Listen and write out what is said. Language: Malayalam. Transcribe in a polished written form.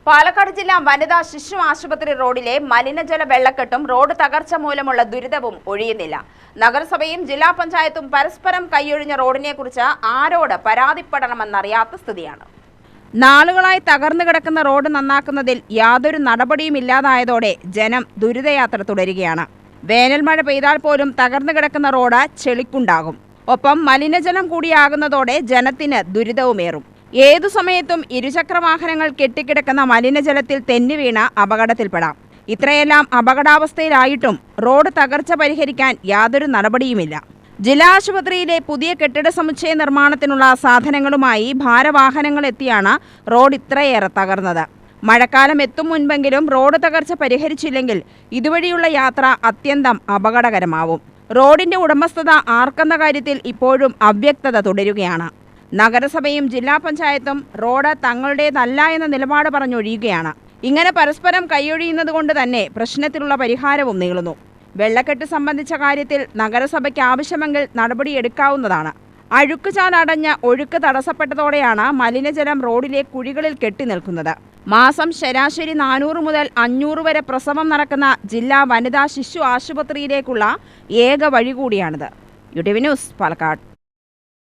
പാലക്കാട് ജില്ലാ വനിതാ ശിശു ആശുപത്രി റോഡിലെ മലിനജല വെള്ളക്കെട്ടും റോഡ് തകർച്ച മൂലമുള്ള ദുരിതവും ഒഴിയുന്നില്ല. നഗരസഭയും ജില്ലാ പഞ്ചായത്തും പരസ്പരം കൈയൊഴിഞ്ഞ റോഡിനെക്കുറിച്ച് ആരോട് പരാതിപ്പെടണമെന്നറിയാത്ത സ്ഥിതിയാണ്. നാളുകളായി തകർന്നു കിടക്കുന്ന റോഡ് നന്നാക്കുന്നതിൽ യാതൊരു നടപടിയും ഇല്ലാതായതോടെ ജനം ദുരിതയാത്ര തുടരുകയാണ്. വേനൽ മഴ പെയ്താൽ പോലും തകർന്നു കിടക്കുന്ന റോഡ് ചെളിക്കുണ്ടാകും. ഒപ്പം മലിനജലം കൂടിയാകുന്നതോടെ ജനത്തിന് ദുരിതവുമേറും. ഏതു സമയത്തും ഇരുചക്ര വാഹനങ്ങൾ കെട്ടിക്കിടക്കുന്ന മലിനജലത്തിൽ തെന്നിവീണ അപകടത്തിൽപ്പെടാം. ഇത്രയെല്ലാം അപകടാവസ്ഥയിലായിട്ടും റോഡ് തകർച്ച പരിഹരിക്കാൻ യാതൊരു നടപടിയുമില്ല. ജില്ലാ ആശുപത്രിയിലെ പുതിയ കെട്ടിട സമുച്ചയ നിർമ്മാണത്തിനുള്ള സാധനങ്ങളുമായി ഭാരവാഹനങ്ങൾ എത്തിയാണ് റോഡ് ഇത്രയേറെ തകർന്നത്. മഴക്കാലം എത്തും മുൻപെങ്കിലും റോഡ് തകർച്ച പരിഹരിച്ചില്ലെങ്കിൽ ഇതുവഴിയുള്ള യാത്ര അത്യന്തം അപകടകരമാവും. റോഡിന്റെ ഉടമസ്ഥത ആർക്കെന്ന കാര്യത്തിൽ ഇപ്പോഴും അവ്യക്തത തുടരുകയാണ്. നഗരസഭയും ജില്ലാ പഞ്ചായത്തും റോഡ് തങ്ങളുടേതല്ല എന്ന നിലപാട് പറഞ്ഞൊഴിയുകയാണ്. ഇങ്ങനെ പരസ്പരം കൈയൊഴിയുന്നത് കൊണ്ട് തന്നെ പ്രശ്നത്തിലുള്ള പരിഹാരവും നീളുന്നു. വെള്ളക്കെട്ട് സംബന്ധിച്ച കാര്യത്തിൽ നഗരസഭയ്ക്ക് ആവശ്യമെങ്കിൽ നടപടിയെടുക്കാവുന്നതാണ്. അഴുക്കുചാലടഞ്ഞ ഒഴുക്ക് തടസ്സപ്പെട്ടതോടെയാണ് മലിനജലം റോഡിലെ കുഴികളിൽ കെട്ടിനിൽക്കുന്നത്. മാസം ശരാശരി 400 മുതൽ 500 വരെ പ്രസവം നടക്കുന്ന ജില്ലാ വനിതാ ശിശു ആശുപത്രിയിലേക്കുള്ള ഏക വഴി കൂടിയാണിത്. UTV news, Palakkad.